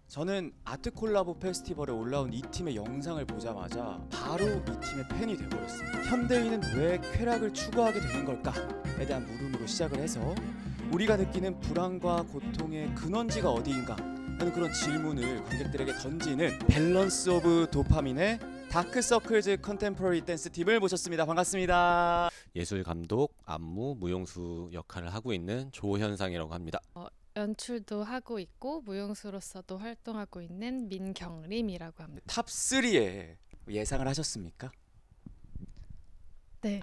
저는 아트 콜라보 페스티벌에 올라온 이 팀의 영상을 보자마자 바로 이 팀의 팬이 되어버렸습니다. 현대인은 왜 쾌락을 추구하게 되는 걸까에 대한 물음으로 시작을 해서 우리가 느끼는 불안과 고통의 근원지가 어디인가 하는 그런 질문을 관객들에게 던지는 밸런스 오브 도파민의 다크서클즈 컨템포러리 댄스 팀을 모셨습니다. 반갑습니다. 예술 감독, 안무, 무용수 역할을 하고 있는 조현상이라고 합니다. 연출도 하고 있고 무용수로서도 활동하고 있는 민경림이라고 합니다. 탑 3에 예상을 하셨습니까? 네.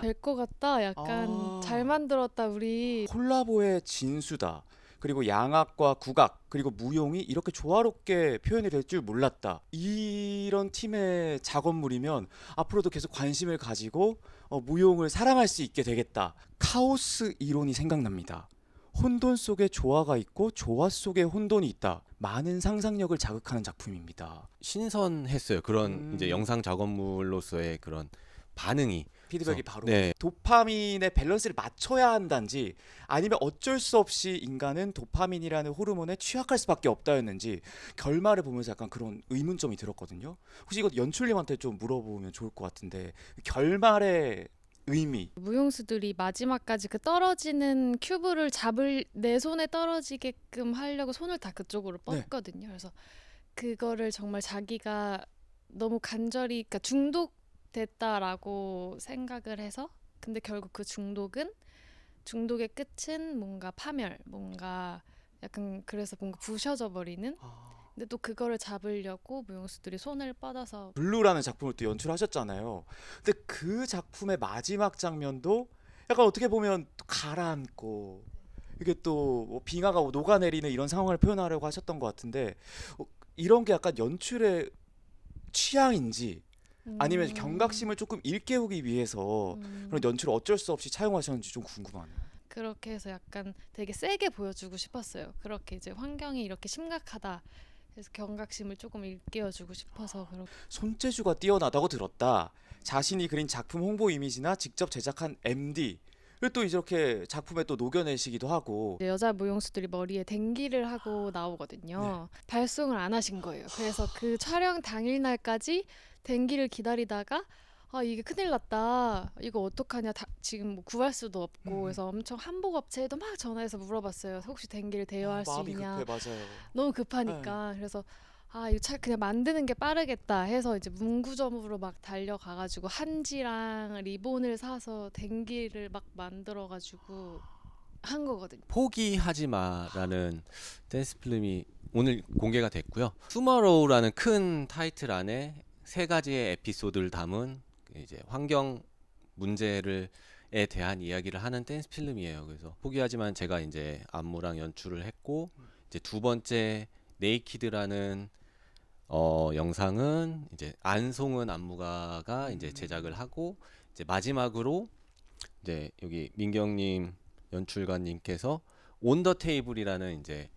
될 것 같다. 약간 잘 만들었다 우리. 콜라보의 진수다. 그리고 양악과 국악 그리고 무용이 이렇게 조화롭게 표현이 될 줄 몰랐다. 이런 팀의 작업물이면 앞으로도 계속 관심을 가지고 무용을 사랑할 수 있게 되겠다. 카오스 이론이 생각납니다. 혼돈 속에 조화가 있고 조화 속에 혼돈이 있다. 많은 상상력을 자극하는 작품입니다. 신선했어요. 그런 이제 영상 작업물로서의 그런 반응이. 피드백이 바로 네. 도파민의 밸런스를 맞춰야 한다는지 아니면 어쩔 수 없이 인간은 도파민이라는 호르몬에 취약할 수밖에 없다였는지 결말을 보면서 약간 그런 의문점이 들었거든요. 혹시 이거 연출님한테 좀 물어보면 좋을 것 같은데 결말의 의미. 무용수들이 마지막까지 그 떨어지는 큐브를 잡을 내 손에 떨어지게끔 하려고 손을 다 그쪽으로 뻗거든요. 그래서 그거를 정말 자기가 너무 간절히 그러니까 중독됐다라고 생각을 해서 근데 결국 그 중독의 끝은 뭔가 파멸, 뭔가 약간 그래서 뭔가 부셔져 버리는. 근데 또 그거를 잡으려고 무용수들이 손을 뻗어서 블루라는 작품을 또 연출하셨잖아요. 근데 그 작품의 마지막 장면도 약간 어떻게 보면 또 가라앉고 이게 또뭐 빙하가 녹아내리는 이런 상황을 표현하려고 하셨던 것 같은데 이런 게 약간 연출의 취향인지 아니면 경각심을 조금 일깨우기 위해서 그런 연출을 어쩔 수 없이 차용하셨는지 좀 궁금하네요. 그렇게 해서 약간 되게 세게 보여주고 싶었어요. 그렇게 이제 환경이 이렇게 심각하다. 그래서 경각심을 조금 일깨워주고 싶어서 그렇게. 손재주가 뛰어나다고 들었다. 자신이 그린 작품 홍보 이미지나 직접 제작한 MD를 또 이렇게 작품에 또 녹여내시기도 하고. 여자 무용수들이 머리에 댕기를 하고 나오거든요. 발송을 안 하신 거예요. 그래서 그 촬영 당일날까지 댕기를 기다리다가 이게 큰일 났다. 이거 어떡하냐. 지금 뭐 구할 수도 없고 그래서 엄청 한복 업체에도 막 전화해서 물어봤어요. 혹시 댕기를 대여할 수 마음이 있냐. 급해. 맞아요. 너무 급하니까. 그래서 이거 그냥 만드는 게 빠르겠다 해서 이제 문구점으로 막 달려가가지고 한지랑 리본을 사서 댕기를 막 만들어가지고 한 거거든요. 포기하지 마라는 댄스 필름이 오늘 공개가 됐고요. 투머로우라는 큰 타이틀 안에 세 가지의 에피소드를 담은 이제 환경 문제를 에 대한 이야기를 하는 댄스 필름이에요. 그래서 포기하지만 제가 이제 안무랑 연출을 했고 이제 두 번째 네이키드라는 영상은 이제 안송은 안무가가 이제 제작을 하고 이제 마지막으로 이제 여기 민경님 연출가님께서 온 더 테이블이라는 이제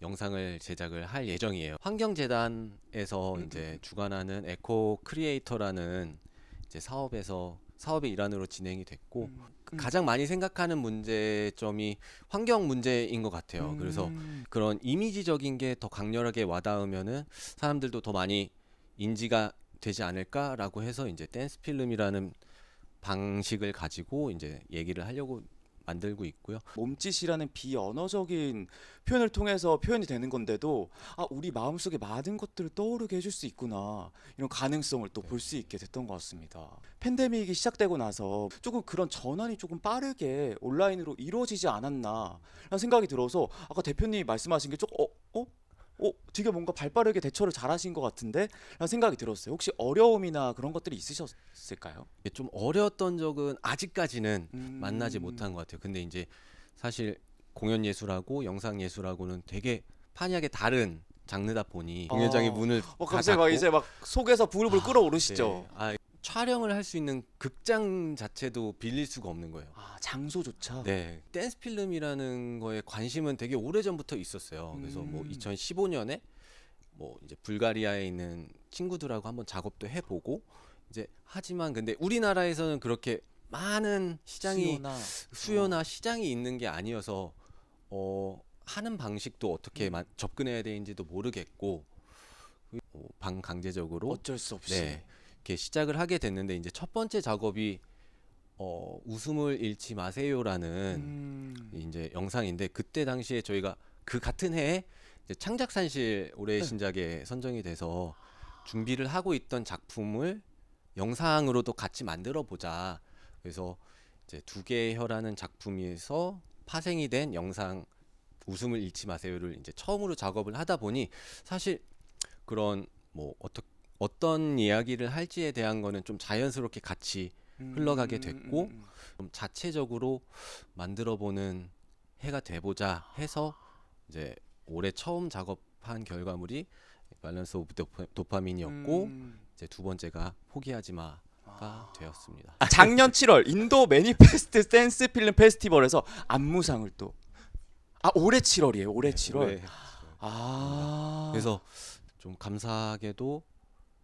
영상을 제작을 할 예정이에요. 환경재단에서 이제 주관하는 에코 크리에이터라는 이제 사업의 일환으로 진행이 됐고 가장 많이 생각하는 문제점이 환경 문제인 것 같아요. 그래서 그런 이미지적인 게 더 강렬하게 와닿으면은 사람들도 더 많이 인지가 되지 않을까라고 해서 이제 댄스 필름이라는 방식을 가지고 이제 얘기를 하려고 만들고 있고요. 몸짓이라는 비언어적인 표현을 통해서 표현이 되는 건데도 우리 마음속에 많은 것들을 떠오르게 해줄 수 있구나 이런 가능성을 또 볼 수 있게 됐던 것 같습니다. 팬데믹이 시작되고 나서 조금 그런 전환이 조금 빠르게 온라인으로 이루어지지 않았나 라는 생각이 들어서 아까 대표님이 말씀하신 게 조금 되게 뭔가 발빠르게 대처를 잘하신 것 같은데 라는 생각이 들었어요. 혹시 어려움이나 그런 것들이 있으셨을까요? 좀 어려웠던 적은 아직까지는 만나지 못한 것 같아요. 근데 이제 사실 공연 예술하고 영상 예술하고는 되게 판이하게 다른 장르다 보니 공연장의 문을 다 갑자기 막 닫고 이제 막 속에서 부글부글 끓어오르시죠. 네. 촬영을 할 수 있는 극장 자체도 빌릴 수가 없는 거예요. 장소조차. 네, 댄스 필름이라는 거에 관심은 되게 오래 전부터 있었어요. 그래서 뭐 2015년에 뭐 이제 불가리아에 있는 친구들하고 한번 작업도 해보고 이제 하지만 근데 우리나라에서는 그렇게 많은 시장이 수요나 시장이 있는 게 아니어서 하는 방식도 어떻게 접근해야 되는지도 모르겠고 반강제적으로 어쩔 수 없이. 네, 이렇게 시작을 하게 됐는데 이제 첫 번째 작업이 웃음을 잃지 마세요라는 이제 영상인데 그때 당시에 저희가 그 같은 해에 이제 창작산실 올해의 네. 신작에 선정이 돼서 준비를 하고 있던 작품을 영상으로도 같이 만들어 보자. 그래서 이제 두 개의 혀라는 작품에서 파생이 된 영상 웃음을 잃지 마세요를 이제 처음으로 작업을 하다 보니 사실 그런 뭐 어떤 이야기를 할지에 대한 거는 좀 자연스럽게 같이 흘러가게 됐고 좀 자체적으로 만들어보는 해가 돼보자 해서 이제 올해 처음 작업한 결과물이 밸런스 오브 도파민이었고 이제 두 번째가 포기하지 마가 되었습니다. 작년 7월 인도 매니페스트 댄스 필름 페스티벌에서 안무상을 또 올해 7월이에요. 올해 7월. 네. 그래서 좀 감사하게도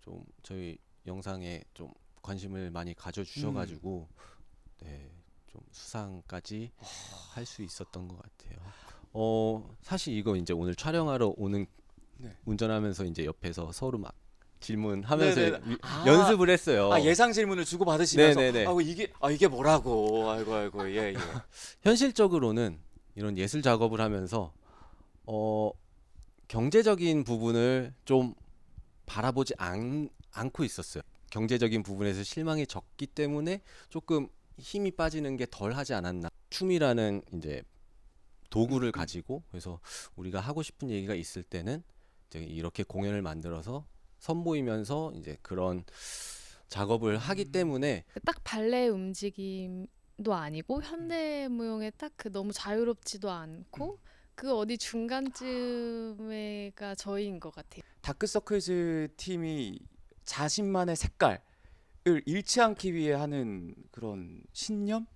좀 저희 영상에 좀 관심을 많이 가져주셔가지고 네, 좀 수상까지 할 수 있었던 것 같아요. 사실 이거 이제 오늘 촬영하러 오는 네. 운전하면서 이제 옆에서 서로 막 질문하면서 네네네. 연습을 했어요. 예상 질문을 주고 받으시면서 네네네. 이게 뭐라고. 아이고 예. 현실적으로는 이런 예술 작업을 하면서 경제적인 부분을 좀 바라보지 않고 있었어요. 경제적인 부분에서 실망이 적기 때문에 조금 힘이 빠지는 게 덜 하지 않았나. 춤이라는 이제 도구를 가지고 그래서 우리가 하고 싶은 얘기가 있을 때는 이제 이렇게 공연을 만들어서 선보이면서 이제 그런 작업을 하기 때문에 딱 발레 움직임도 아니고 현대무용에 딱 그 너무 자유롭지도 않고 그 어디 중간쯤에가 저희인 것 같아요. 다크서클즈 팀이 자신만의 색깔을 잃지 않기 위해 하는 그런 신념이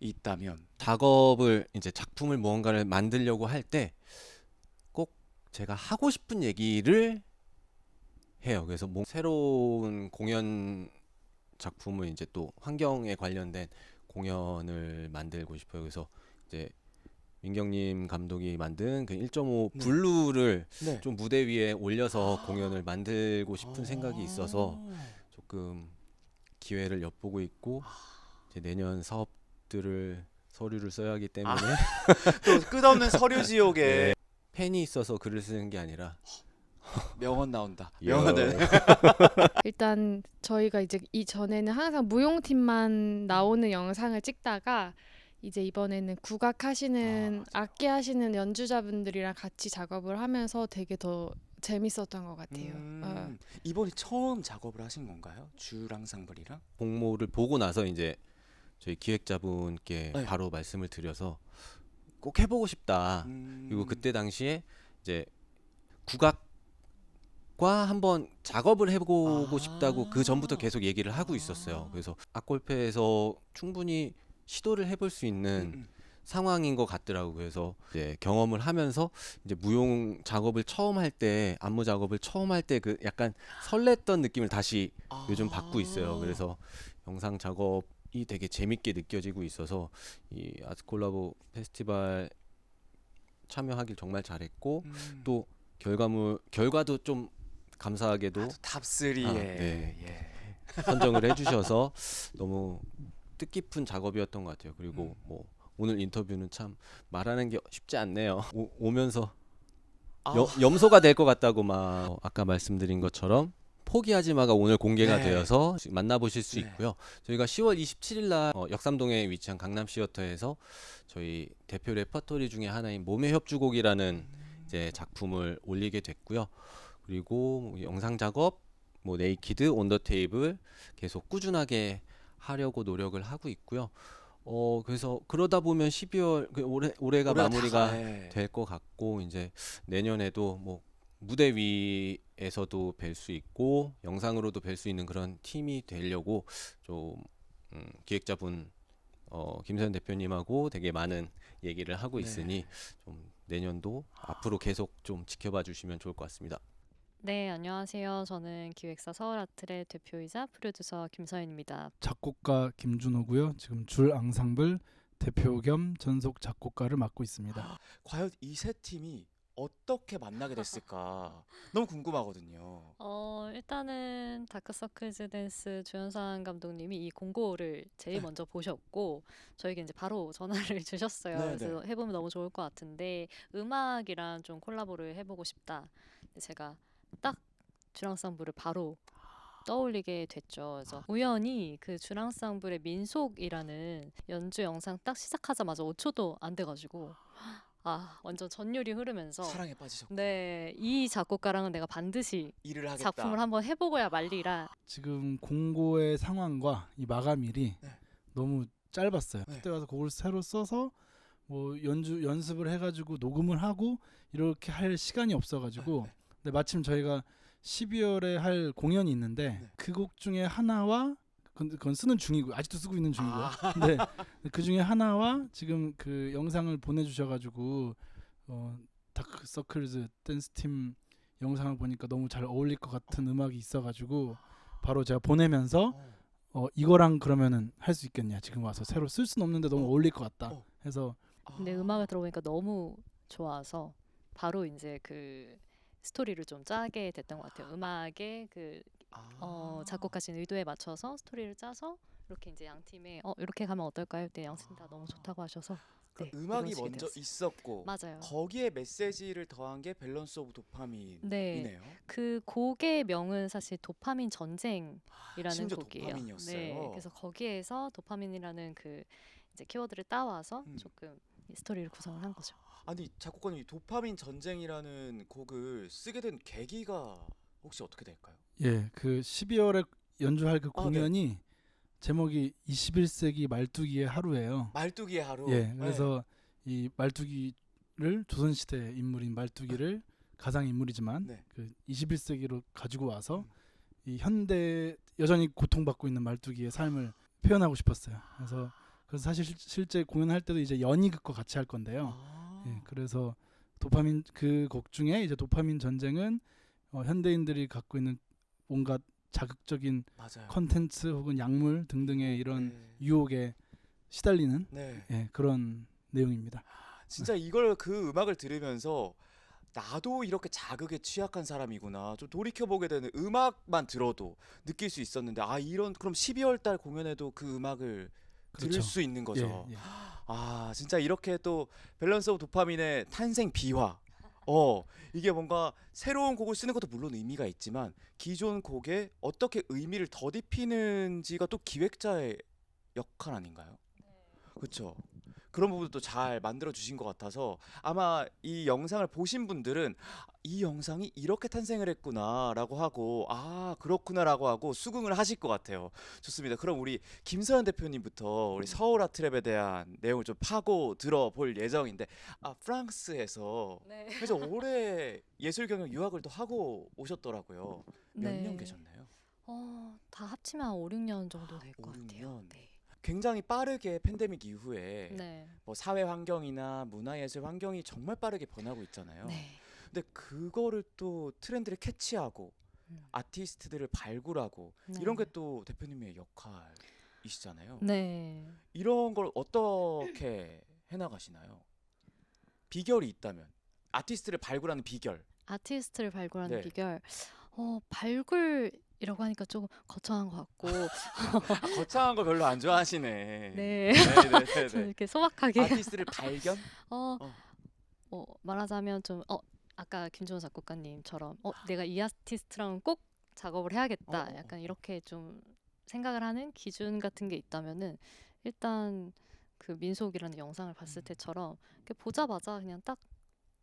있다면 작업을 이제 작품을 무언가를 만들려고 할 때 꼭 제가 하고 싶은 얘기를 해요. 그래서 새로운 공연 작품을 이제 또 환경에 관련된 공연을 만들고 싶어요. 그래서 이제 민경님 감독이 만든 그 1.5 네. 블루를 네. 좀 무대 위에 올려서 공연을 만들고 싶은 생각이 있어서 조금 기회를 엿보고 있고 이제 내년 사업들을 서류를 써야 하기 때문에 또 끝없는 서류 지옥에 네. 팬이 있어서 글을 쓰는 게 아니라 명언 나온다. 여- 명언을. 일단 저희가 이제 이전에는 항상 무용팀만 나오는 영상을 찍다가 이제 이번에는 국악하시는 악기 하시는 연주자분들이랑 같이 작업을 하면서 되게 더 재밌었던 것 같아요. 이번에 처음 작업을 하신 건가요? 주랑상벌이랑? 공모를 보고 나서 이제 저희 기획자분께 네. 바로 말씀을 드려서 꼭 해보고 싶다. 그리고 그때 당시에 이제 국악과 한번 작업을 해보고 싶다고 그 전부터 계속 얘기를 하고 있었어요. 그래서 악골패에서 충분히 시도를 해볼 수 있는 상황인 것 같더라고요. 그래서 이제 경험을 하면서 이제 무용 작업을 처음 할 때, 안무 작업을 처음 할 때 그 약간 설렜던 느낌을 다시 요즘 받고 있어요. 그래서 영상 작업이 되게 재밌게 느껴지고 있어서 이 아트콜라보 페스티벌 참여하길 정말 잘했고 또 결과도 좀 감사하게도 탑3에 네. 선정을 해주셔서 너무 뜻깊은 작업이었던 것 같아요. 그리고 뭐 오늘 인터뷰는 참 말하는 게 쉽지 않네요. 오면서 염소가 될 것 같다고 막 아까 말씀드린 것처럼 포기하지 마가 오늘 공개가 네. 되어서 만나보실 수 네. 있고요. 저희가 10월 27일 날 역삼동에 위치한 강남 시어터에서 저희 대표 레퍼토리 중에 하나인 몸의 협주곡이라는 이제 작품을 올리게 됐고요. 그리고 영상 작업, 뭐 네이키드, 온 더 테이블 계속 꾸준하게 하려고 노력을 하고 있고요. 그래서 그러다 보면 12월 올해가 마무리가 될 것 같고 이제 내년에도 뭐 무대 위에서도 뵐 수 있고 영상으로도 뵐 수 있는 그런 팀이 되려고 좀 기획자분 김세현 대표님하고 되게 많은 얘기를 하고 있으니 좀 내년도 앞으로 계속 좀 지켜봐 주시면 좋을 것 같습니다. 네, 안녕하세요. 저는 기획사 서울아트의 대표이자 프로듀서 김서연입니다. 작곡가 김준호고요. 지금 줄 앙상블 대표 겸 전속 작곡가를 맡고 있습니다. 과연 이 세 팀이 어떻게 만나게 됐을까 너무 궁금하거든요. 일단은 다크서클즈 댄스 조연상 감독님이 이 공고를 제일 네. 먼저 보셨고 저에게 이제 바로 전화를 주셨어요. 네, 그래서 해보면 너무 좋을 것 같은데 음악이랑 좀 콜라보를 해보고 싶다. 근데 제가 딱 주랑상부를 바로 떠올리게 됐죠. 그래서 우연히 그 주랑상불의 민속이라는 연주 영상 딱 시작하자마자 5초도 안 돼가지고 완전 전율이 흐르면서 사랑에 빠지셨고 네, 이 작곡가랑은 내가 반드시 일을 하겠다. 작품을 한번 해보고야 말리라. 지금 공고의 상황과 이 마감일이 네. 너무 짧았어요. 네. 그때 가서 곡을 새로 써서 뭐 연습을 해가지고 녹음을 하고 이렇게 할 시간이 없어가지고 네. 근데 마침 저희가 12월에 할 공연이 있는데 네. 그 곡 중에 하나와 그건 쓰는 중이고 아직도 쓰고 있는 중이고요. 아. 근데 그 중에 하나와 지금 그 영상을 보내주셔가지고 다크서클즈 댄스 팀 영상을 보니까 너무 잘 어울릴 것 같은 음악이 있어가지고 바로 제가 보내면서 이거랑 그러면은 할 수 있겠냐, 지금 와서 새로 쓸 수는 없는데 너무 어울릴 것 같다 해서 근데 음악을 들어보니까 너무 좋아서 바로 이제 그 스토리를 좀 짜게 됐던 것 같아요. 음악의 그 작곡하신 의도에 맞춰서 스토리를 짜서 이렇게 이제 양 팀에 이렇게 가면 어떨까요? 그때 양 팀 다 너무 좋다고 하셔서 네, 음악이 이루어지게 먼저 되었어요. 있었고 맞아요. 거기에 메시지를 더한 게 밸런스 오브 도파민이네요. 네, 그 곡의 명은 사실 도파민 전쟁이라는 심지어 곡이에요. 도파민이었어요. 네, 그래서 거기에서 도파민이라는 그 이제 키워드를 따와서 조금 이 스토리를 구성을 한 거죠. 아니 작곡가님, 이 도파민 전쟁이라는 곡을 쓰게 된 계기가 혹시 어떻게 될까요? 예, 그 12월에 연주할 그 아, 공연이 제목이 21세기 말뚝이의 하루예요. 말뚝이의 하루. 예, 그래서 이 말뚝이를 조선시대 인물인 말뚝이를 가상 인물이지만 네. 그 21세기로 가지고 와서 이 현대 여전히 고통받고 있는 말뚝이의 삶을 표현하고 싶었어요. 그래서 사실 실제 공연할 때도 이제 연희극과 같이 할 건데요. 예, 그래서 도파민 그 곡 중에 이제 도파민 전쟁은 현대인들이 갖고 있는 온갖 자극적인 맞아요. 컨텐츠 혹은 약물 등등의 이런 네. 유혹에 시달리는 네. 예, 그런 내용입니다. 진짜 이걸 그 음악을 들으면서 나도 이렇게 자극에 취약한 사람이구나 좀 돌이켜보게 되는, 음악만 들어도 느낄 수 있었는데 그럼 12월 달 공연에도 그 음악을 들을 그렇죠. 수 있는 거죠. 예, 예. 진짜 이렇게 또 밸런스 오브 도파민의 탄생 비화. 이게 뭔가 새로운 곡을 쓰는 것도 물론 의미가 있지만 기존 곡에 어떻게 의미를 덧입히는지가 또 기획자의 역할 아닌가요? 그렇죠. 그런 부분도 잘 만들어 주신 것 같아서 아마 이 영상을 보신 분들은 이 영상이 이렇게 탄생을 했구나라고 하고 그렇구나라고 하고 수긍을 하실 것 같아요. 좋습니다. 그럼 우리 김서연 대표님부터 우리 서울 아트랩에 대한 내용을 좀 파고 들어볼 예정인데 프랑스에서 네. 그래서 올해 예술 경영 유학을 또 하고 오셨더라고요. 몇 년 네. 계셨나요? 다 합치면 5, 6년 정도 될 것 5, 6 같아요. 년. 네. 굉장히 빠르게 팬데믹 이후에 네. 뭐 사회 환경이나 문화예술 환경이 정말 빠르게 변하고 있잖아요. 네. 근데 그거를 또 트렌드를 캐치하고 음. 아티스트들을 발굴하고 네. 이런 게 또 대표님의 역할이시잖아요. 네. 이런 걸 어떻게 해나가시나요? 비결이 있다면 아티스트를 발굴하는 비결. 아티스트를 발굴하는 네. 비결. 발굴이라고 하니까 조금 거창한 것 같고. 거창한 거 별로 안 좋아하시네. 네. 좀 네. 이렇게 소박하게. 아티스트를 발견? 말하자면 좀 아까 김종호 작곡가님처럼 내가 이 아티스트랑 꼭 작업을 해야겠다. 약간 이렇게 좀 생각을 하는 기준 같은 게 있다면은 일단 그 민속이라는 영상을 봤을 때처럼 이렇게 보자마자 그냥 딱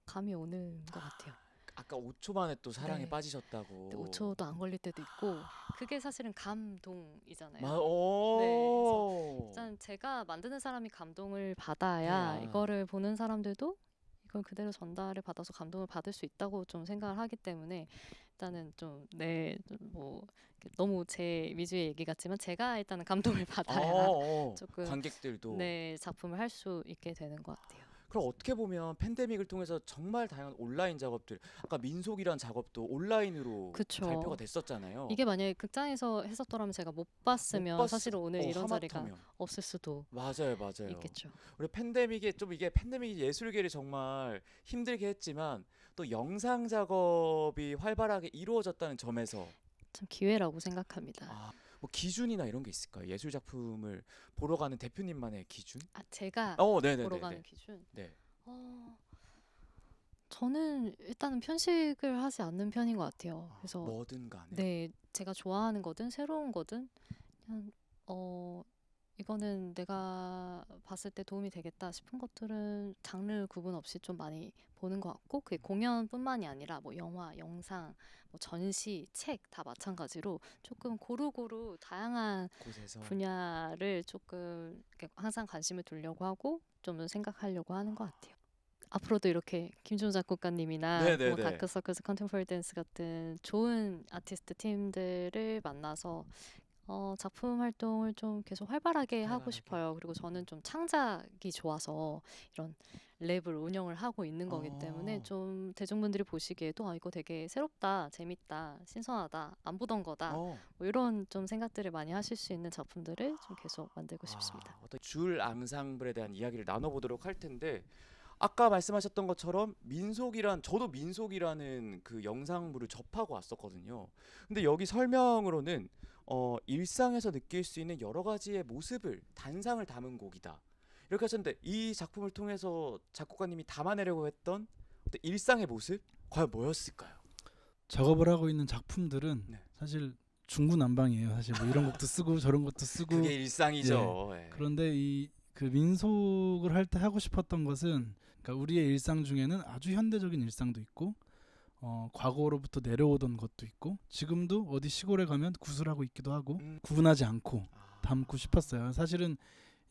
감이 오는 것 같아요. 아까 5초 만에 또 사랑에 네. 빠지셨다고. 근데 5초도 안 걸릴 때도 있고 그게 사실은 감동이잖아요. 일단 제가 만드는 사람이 감동을 받아야 해야. 이거를 보는 사람들도 이걸 그대로 전달을 받아서 감동을 받을 수 있다고 좀 생각을 하기 때문에 일단은 뭐 너무 제 위주의 얘기 같지만 제가 일단은 감동을 받아야 조금 관객들도. 작품을 할 수 있게 되는 것 같아요. 그럼 어떻게 보면 팬데믹을 통해서 정말 다양한 온라인 작업들, 아까 민속이란 작업도 온라인으로 그쵸. 발표가 됐었잖아요. 이게 만약에 극장에서 했었더라면 제가 못 봤으면 못 봤- 사실은 오늘 이런 자리가 하마터면. 없을 수도 맞아요. 있겠죠. 우리 팬데믹에 좀 이게 팬데믹이 예술계를 정말 힘들게 했지만 또 영상 작업이 활발하게 이루어졌다는 점에서 참 기회라고 생각합니다. 뭐 기준이나 이런 게 있을까요? 예술 작품을 보러 가는 대표님만의 기준? 제가 네네네. 보러 가는 기준. 네. 저는 일단은 편식을 하지 않는 편인 것 같아요. 그래서 뭐든 간에. 네, 제가 좋아하는 거든 새로운 거든 그냥 이거는 내가 봤을 때 도움이 되겠다 싶은 것들은 장르 구분 없이 좀 많이 보는 것 같고, 그게 공연뿐만이 아니라 뭐 영화, 영상, 뭐 전시, 책 다 마찬가지로 조금 고루고루 다양한 곳에서 분야를 조금 이렇게 항상 관심을 두려고 하고 좀 생각하려고 하는 것 같아요. 앞으로도 이렇게 김준호 작곡가님이나 네네네. 뭐 다크서클스, 컨템포러리 댄스 같은 좋은 아티스트 팀들을 만나서 작품 활동을 좀 계속 활발하게 하고 활발하게. 싶어요. 그리고 저는 좀 창작이 좋아서 이런 랩을 운영을 하고 있는 거기 때문에 어. 좀 대중분들이 보시기에도 이거 되게 새롭다, 재밌다, 신선하다, 안 보던 거다 어. 뭐 이런 좀 생각들을 많이 하실 수 있는 작품들을 좀 계속 만들고 싶습니다. 어떤 줄 앙상블에 대한 이야기를 나눠보도록 할 텐데 아까 말씀하셨던 것처럼 저도 민속이라는 그 영상물을 접하고 왔었거든요. 근데 여기 설명으로는 일상에서 느낄 수 있는 여러 가지의 모습을 단상을 담은 곡이다. 이렇게 하셨는데 이 작품을 통해서 작곡가님이 담아내려고 했던 어떤 일상의 모습 과연 뭐였을까요? 작업을 하고 있는 작품들은 네. 사실 중구난방이에요. 사실 뭐 이런 곡도 쓰고 저런 것도 쓰고. 그게 일상이죠. 예. 그런데 이 그 민속을 할 때 하고 싶었던 것은, 그러니까 우리의 일상 중에는 아주 현대적인 일상도 있고 과거로부터 내려오던 것도 있고 지금도 어디 시골에 가면 구슬하고 있기도 하고 구분하지 않고 담고 싶었어요. 사실은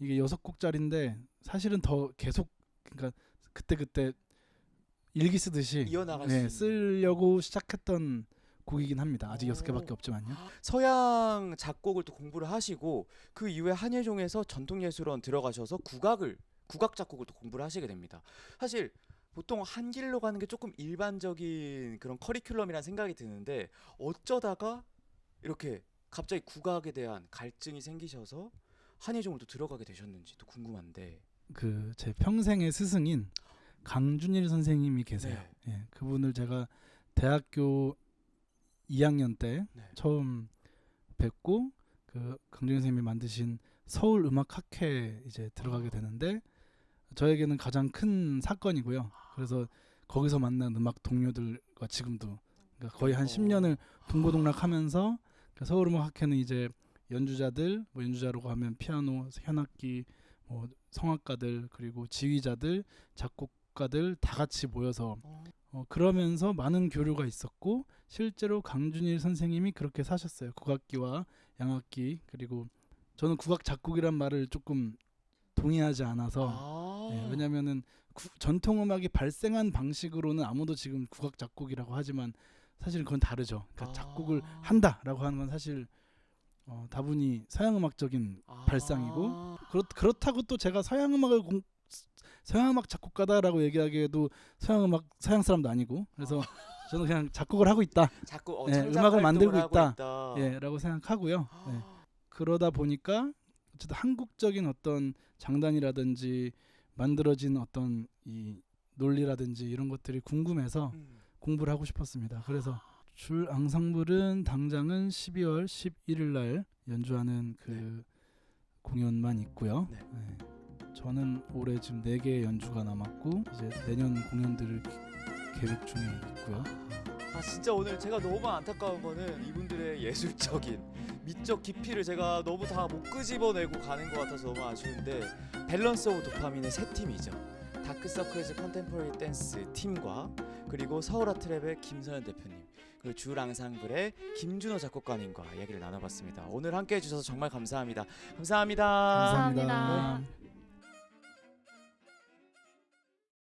이게 6곡짜리인데 사실은 더 계속, 그러니까 그때 일기 쓰듯이 이어나갈 수 있는. 쓰려고 시작했던 곡이긴 합니다. 아직 오. 6개밖에 없지만요. 서양 작곡을 또 공부를 하시고 그 이후에 한예종에서 전통예술원 들어가셔서 국악 작곡을 또 공부를 하시게 됩니다. 사실 보통 한 길로 가는 게 조금 일반적인 그런 커리큘럼이라는 생각이 드는데 어쩌다가 이렇게 갑자기 국악에 대한 갈증이 생기셔서 한예종을 또 들어가게 되셨는지 또 궁금한데. 그 제 평생의 스승인 강준일 선생님이 계세요. 네. 예, 그분을 제가 대학교 2학년 때 네. 처음 뵙고 그 강준일 선생님이 만드신 서울 음악학회 이제 들어가게 되는데 저에게는 가장 큰 사건이고요. 그래서 거기서 만난 음악 동료들과 지금도 그러니까 거의 한 10년을 동고동락하면서 그 서울 음악학회는 이제 연주자들, 뭐 연주자라고 하면 피아노, 현악기, 뭐 성악가들, 그리고 지휘자들, 작곡가들 다 같이 모여서 그러면서 많은 교류가 있었고 실제로 강준일 선생님이 그렇게 사셨어요. 국악기와 양악기. 그리고 저는 국악 작곡이란 말을 조금 동의하지 않아서 왜냐면은 전통 음악이 발생한 방식으로는 아무도 지금 국악 작곡이라고 하지만 사실 그건 다르죠. 그러니까 작곡을 한다라고 하는 건 사실 다분히 서양 음악적인 발상이고 그렇다고 또 제가 서양 음악 작곡가다라고 얘기하기에도 서양 사람도 아니고 그래서 저는 그냥 작곡을 하고 있다. 자꾸 예, 창작 음악을 만들고 활동을 하고 있다. 예, 라고 생각하고요. 예. 그러다 보니까 어쨌든 한국적인 어떤 장단이라든지 만들어진 어떤 이 논리라든지 이런 것들이 궁금해서 공부를 하고 싶었습니다. 그래서 줄 앙상블은 당장은 12월 11일 날 연주하는 그 공연만 있고요. 네. 네. 저는 올해 지금 4개의 연주가 남았고 이제 내년 공연들을 계획 중에 있고요. 진짜 오늘 제가 너무 안타까운 거는 이분들의 예술적인 미적 깊이를 제가 너무 다 못 끄집어내고 가는 것 같아서 너무 아쉬운데 밸런스 오브 도파민의 세 팀이죠. 다크서클즈 컨템포러리 댄스 팀과 그리고 서울아트랩의 김선현 대표님 그리고 줄 앙상블의 김준호 작곡가님과 이야기를 나눠봤습니다. 오늘 함께해 주셔서 정말 감사합니다. 감사합니다. 감사합니다. 감사합니다.